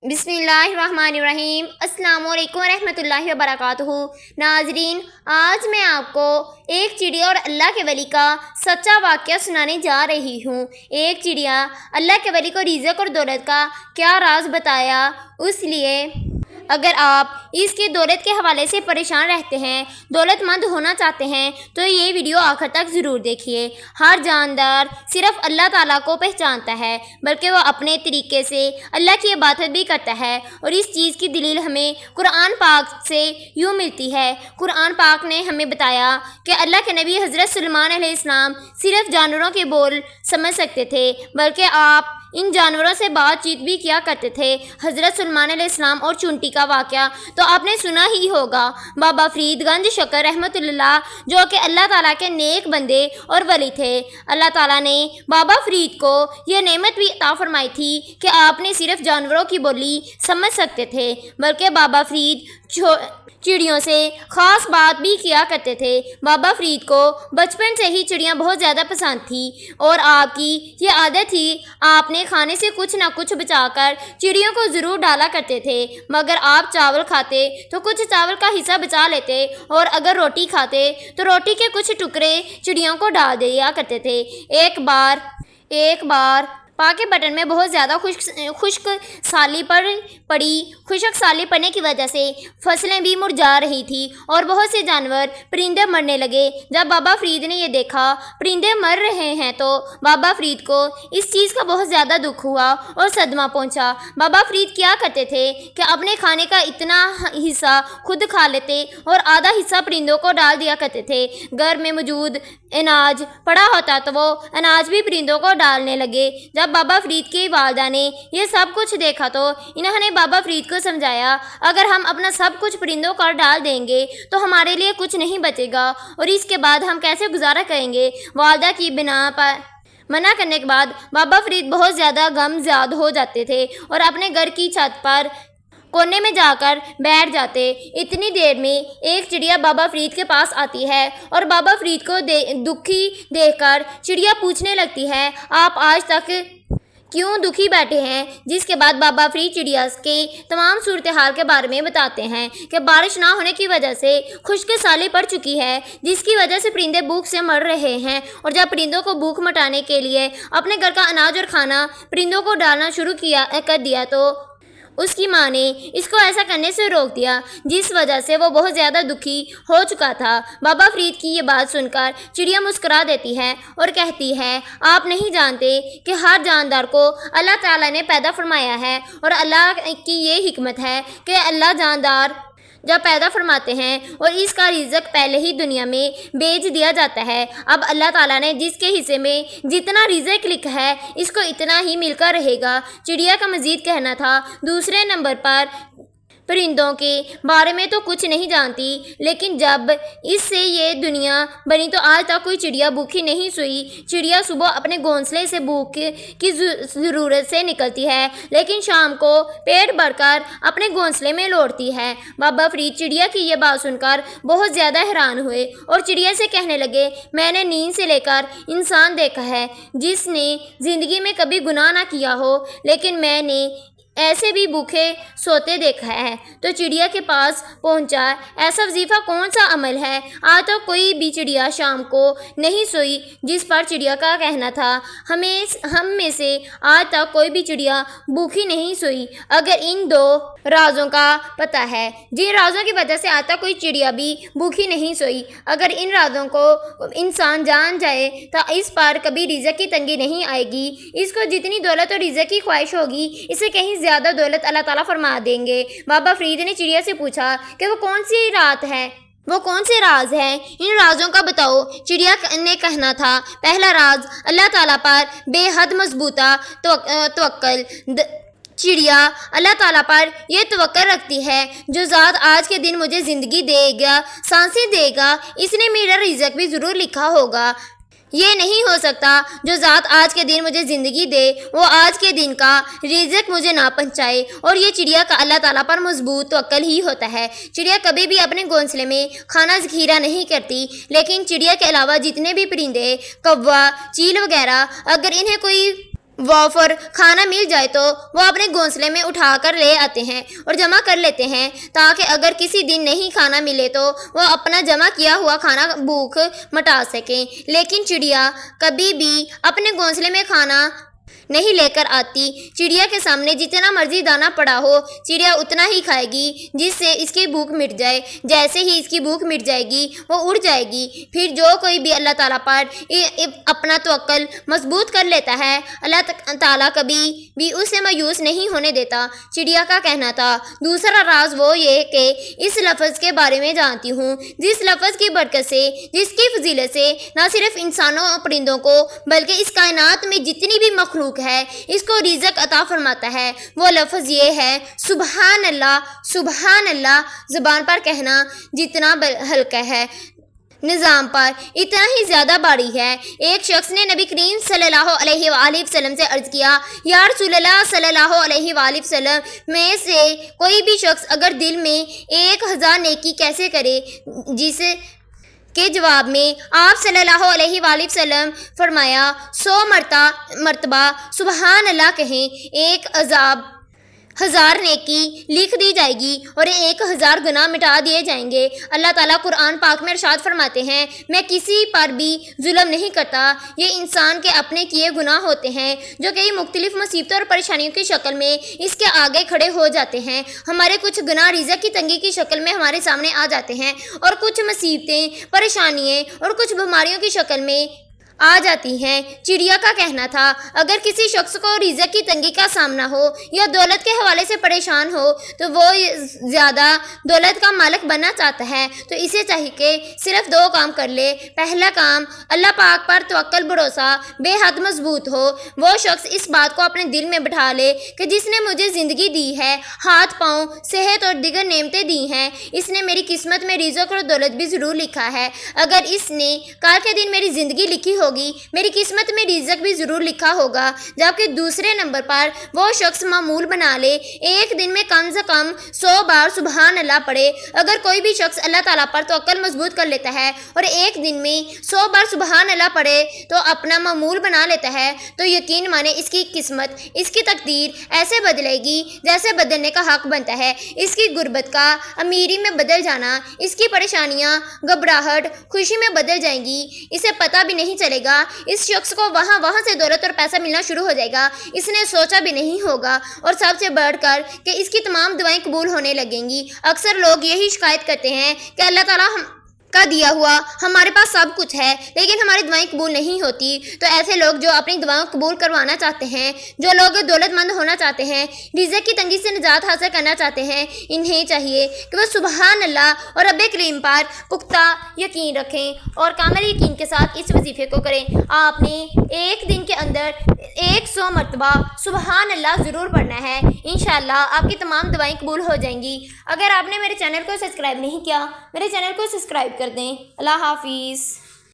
بسم اللہ الرحمن الرحیم۔ السلام علیکم ورحمۃ اللہ وبرکاتہ۔ ناظرین، آج میں آپ کو ایک چڑیا اور اللہ کے ولی کا سچا واقعہ سنانے جا رہی ہوں۔ ایک چڑیا اللہ کے ولی کو رزق اور دولت کا کیا راز بتایا، اس لیے اگر آپ اس کی دولت کے حوالے سے پریشان رہتے ہیں، دولت مند ہونا چاہتے ہیں، تو یہ ویڈیو آخر تک ضرور دیکھیے۔ ہر جاندار صرف اللہ تعالیٰ کو پہچانتا ہے، بلکہ وہ اپنے طریقے سے اللہ کی عبادت بھی کرتا ہے، اور اس چیز کی دلیل ہمیں قرآن پاک سے یوں ملتی ہے۔ قرآن پاک نے ہمیں بتایا کہ اللہ کے نبی حضرت سلیمان علیہ السلام صرف جانوروں کے بول سمجھ سکتے تھے، بلکہ آپ ان جانوروں سے بات چیت بھی کیا کرتے تھے۔ حضرت سلیمان علیہ السلام اور چونٹی کا واقعہ تو آپ نے سنا ہی ہوگا۔ بابا فرید گنج شکر رحمۃ اللہ، جو کہ اللہ تعالیٰ کے نیک بندے اور ولی تھے، اللہ تعالیٰ نے بابا فرید کو یہ نعمت بھی عطا فرمائی تھی کہ آپ نے صرف جانوروں کی بولی سمجھ سکتے تھے، بلکہ بابا فرید چڑیوں سے خاص بات بھی کیا کرتے تھے۔ بابا فرید کو بچپن سے ہی چڑیاں بہت زیادہ پسند تھی، اور آپ کی یہ عادت تھی، آپ نے کھانے سے کچھ نہ کچھ بچا کر چڑیوں کو ضرور ڈالا کرتے تھے۔ مگر آپ چاول کھاتے تو کچھ چاول کا حصہ بچا لیتے، اور اگر روٹی کھاتے تو روٹی کے کچھ ٹکڑے چڑیوں کو ڈال دیا کرتے تھے۔ ایک بار پاک بٹن میں بہت زیادہ خشک سالی پڑنے کی وجہ سے فصلیں بھی مرجھا رہی تھی، اور بہت سے جانور پرندے مرنے لگے۔ جب بابا فرید نے یہ دیکھا پرندے مر رہے ہیں، تو بابا فرید کو اس چیز کا بہت زیادہ دکھ ہوا اور صدمہ پہنچا۔ بابا فرید کیا کرتے تھے کہ اپنے کھانے کا اتنا حصہ خود کھا لیتے اور آدھا حصہ پرندوں کو ڈال دیا کرتے تھے۔ گھر میں موجود اناج پڑا ہوتا تو وہ اناج بھی پرندوں کو ڈالنے لگے۔ جب بابا فرید کی والدہ نے یہ سب کچھ دیکھا تو انہوں نے بابا فرید کو سمجھایا، اگر ہم اپنا سب کچھ پرندوں کو ڈال دیں گے تو ہمارے لیے کچھ نہیں بچے گا، اور اس کے بعد ہم کیسے گزارا کریں گے۔ والدہ کی منع کرنے کے بعد بابا فرید بہت زیادہ غمزدہ ہو جاتے تھے، اور اپنے گھر کی چھت پر کونے میں جا کر بیٹھ جاتے۔ اتنی دیر میں ایک چڑیا بابا فرید کے پاس آتی ہے، اور بابا فرید کو دکھی دیکھ کر چڑیا پوچھنے لگتی ہے، آپ آج تک کیوں دکھی بیٹھے ہیں؟ جس کے بعد بابا فرید چڑیا کے تمام صورتحال کے بارے میں بتاتے ہیں کہ بارش نہ ہونے کی وجہ سے خشک سالی پڑ چکی ہے، جس کی وجہ سے پرندے بھوک سے مر رہے ہیں، اور جب پرندوں کو بھوک مٹانے کے لیے اپنے گھر کا اناج اور کھانا پرندوں کو ڈالنا شروع کر دیا تو اس کی ماں نے اس کو ایسا کرنے سے روک دیا، جس وجہ سے وہ بہت زیادہ دکھی ہو چکا تھا۔ بابا فرید کی یہ بات سن کر چڑیا مسکرا دیتی ہے اور کہتی ہے، آپ نہیں جانتے کہ ہر جاندار کو اللہ تعالیٰ نے پیدا فرمایا ہے، اور اللہ کی یہ حکمت ہے کہ اللہ جاندار جب پیدا فرماتے ہیں اور اس کا رزق پہلے ہی دنیا میں بیچ دیا جاتا ہے، اب اللہ تعالیٰ نے جس کے حصے میں جتنا رزق لکھا ہے اس کو اتنا ہی مل کر رہے گا۔ چڑیا کا مزید کہنا تھا، دوسرے نمبر پر پرندوں کے بارے میں تو کچھ نہیں جانتی، لیکن جب اس سے یہ دنیا بنی تو آج تک کوئی چڑیا بھوکی نہیں سوئی۔ چڑیا صبح اپنے گھونسلے سے بھوک کی ضرورت سے نکلتی ہے، لیکن شام کو پیٹ بھر کر اپنے گھونسلے میں لوٹتی ہے۔ بابا فرید چڑیا کی یہ بات سن کر بہت زیادہ حیران ہوئے، اور چڑیا سے کہنے لگے، میں نے نیند سے لے کر انسان دیکھا ہے جس نے زندگی میں کبھی گناہ نہ کیا ہو، لیکن میں نے ایسے بھی بھوکے سوتے دیکھا ہے۔ تو چڑیا کے پاس پہنچا، ایسا وظیفہ کون سا عمل ہے؟ آج تک کوئی بھی چڑیا شام کو نہیں سوئی۔ جس پر چڑیا کا کہنا تھا، ہم میں سے آج تک کوئی بھی چڑیا بھوکی نہیں سوئی۔ اگر ان دو رازوں کا پتہ ہے، جن رازوں کی وجہ سے آج تک کوئی چڑیا بھی بھوکی نہیں سوئی، اگر ان رازوں کو انسان جان جائے تو اس پر کبھی رزق کی تنگی نہیں آئے گی۔ اس کو جتنی دولت اور رزق کی خواہش ہوگی، اسے کہیں زیادہ دولت اللہ تعالیٰ فرما دیں گے۔ بابا فرید نے چڑیا سے پوچھا کہ وہ کون سے راز ہیں، ان رازوں کا بتاؤ۔ چڑیا نے کہنا تھا، پہلا راز اللہ تعالیٰ پر بے حد مضبوطہ توکل۔ چڑیا اللہ تعالیٰ پر یہ توقع رکھتی ہے، جو ذات آج کے دن مجھے زندگی دے گا، سانسیں دے گا، اس نے میرا رزق بھی ضرور لکھا ہوگا۔ یہ نہیں ہو سکتا جو ذات آج کے دن مجھے زندگی دے وہ آج کے دن کا رزق مجھے نہ پہنچائے، اور یہ چڑیا کا اللہ تعالیٰ پر مضبوط توکل ہی ہوتا ہے۔ چڑیا کبھی بھی اپنے گھونسلے میں کھانا ذخیرہ نہیں کرتی، لیکن چڑیا کے علاوہ جتنے بھی پرندے، کوا، چیل وغیرہ، اگر انہیں کوئی وافر کھانا مل جائے تو وہ اپنے گھونسلے میں اٹھا کر لے آتے ہیں اور جمع کر لیتے ہیں تاکہ اگر کسی دن نہیں کھانا ملے تو وہ اپنا جمع کیا ہوا کھانا بھوک مٹا سکیں۔ لیکن چڑیا کبھی بھی اپنے گھونسلے میں کھانا نہیں لے کر آتی۔ چڑیا کے سامنے جتنا مرضی دانہ پڑا ہو چڑیا اتنا ہی کھائے گی جس سے اس کی بھوک مٹ جائے۔ جیسے ہی اس کی بھوک مٹ جائے گی وہ اڑ جائے گی۔ پھر جو کوئی بھی اللہ تعالیٰ پر اپنا توکل مضبوط کر لیتا ہے اللہ تعالیٰ کبھی بھی اسے مایوس نہیں ہونے دیتا۔ چڑیا کا کہنا تھا دوسرا راز وہ یہ کہ اس لفظ کے بارے میں جانتی ہوں جس لفظ کی برکت سے جس کی فضیلت سے نہ صرف انسانوں اور پرندوں کو بلکہ اس کائنات میں جتنی بھی مخلوق ہے اس کو رزق عطا فرماتا ہے۔ وہ لفظ یہ ہے سبحان اللہ۔ سبحان اللہ زبان پر کہنا جتنا ہلکا ہے نظام پر اتنا ہی زیادہ باری ہے۔ ایک شخص نے نبی کریم صلی اللہ علیہ وآلہ وسلم سے عرض کیا یا رسول اللہ صلی اللہ علیہ وآلہ وسلم میں سے کوئی بھی شخص اگر دل میں 1000 نیکی کیسے کرے؟ جس کے جواب میں آپ صلی اللہ علیہ وآلہ وسلم فرمایا 100 مرتبہ سبحان اللہ کہیں 1000 نیکی لکھ دی جائے گی اور 1000 گناہ مٹا دیے جائیں گے۔ اللہ تعالیٰ قرآن پاک میں ارشاد فرماتے ہیں میں کسی پر بھی ظلم نہیں کرتا۔ یہ انسان کے اپنے کیے گناہ ہوتے ہیں جو کئی مختلف مصیبتوں اور پریشانیوں کی شکل میں اس کے آگے کھڑے ہو جاتے ہیں۔ ہمارے کچھ گناہ رزق کی تنگی کی شکل میں ہمارے سامنے آ جاتے ہیں اور کچھ مصیبتیں پریشانیاں اور کچھ بیماریوں کی شکل میں آ جاتی ہیں۔ چڑیا کا کہنا تھا اگر کسی شخص کو رزق کی تنگی کا سامنا ہو یا دولت کے حوالے سے پریشان ہو تو وہ زیادہ دولت کا مالک بننا چاہتا ہے تو اسے چاہیے کہ صرف 2 کام کر لے۔ پہلا کام اللہ پاک پر توکل بھروسہ بے حد مضبوط ہو۔ وہ شخص اس بات کو اپنے دل میں بٹھا لے کہ جس نے مجھے زندگی دی ہے ہاتھ پاؤں صحت اور دیگر نعمتیں دی ہیں اس نے میری قسمت میں رزق اور دولت بھی ضرور لکھا ہے۔ اگر اس نے کل کے دن میری زندگی لکھی ہوگی میری قسمت میں رزق بھی ضرور لکھا ہوگا۔ جبکہ دوسرے نمبر پر وہ شخص معمول بنا لے ایک دن میں کم سے کم 100 بار سبحان اللہ پڑھے۔ اگر کوئی بھی شخص اللہ تعالیٰ پر توکل مضبوط کر لیتا ہے اور ایک دن میں 100 بار سبحان اللہ پڑھے تو اپنا معمول بنا لیتا ہے تو یقین مانے اس کی قسمت اس کی تقدیر ایسے بدلے گی جیسے بدلنے کا حق بنتا ہے۔ اس کی غربت کا امیری میں بدل جانا اس کی پریشانیاں گھبراہٹ خوشی میں بدل جائیں گی۔ اسے پتہ بھی نہیں چلے گا۔ اس شخص کو وہاں سے دولت اور پیسہ ملنا شروع ہو جائے گا اس نے سوچا بھی نہیں ہوگا۔ اور سب سے بڑھ کر کہ اس کی تمام دعائیں قبول ہونے لگیں گی۔ اکثر لوگ یہی شکایت کرتے ہیں کہ اللہ تعالیٰ کا دیا ہوا ہمارے پاس سب کچھ ہے لیکن ہماری دعائیں قبول نہیں ہوتی۔ تو ایسے لوگ جو اپنی دعائیں قبول کروانا چاہتے ہیں جو لوگ دولت مند ہونا چاہتے ہیں رزق کی تنگی سے نجات حاصل کرنا چاہتے ہیں انہیں چاہیے کہ وہ سبحان اللہ اور رب کریم پر پختہ یقین رکھیں اور کامل یقین کے ساتھ اس وظیفے کو کریں۔ آپ نے ایک دن کے اندر 100 مرتبہ سبحان اللہ ضرور پڑھنا ہے۔ انشاءاللہ آپ کی تمام دعائیں قبول ہو جائیں گی۔ اگر آپ نے میرے چینل کو سبسکرائب نہیں کیا میرے چینل کو سبسکرائب کر دیں۔ اللہ حافظ۔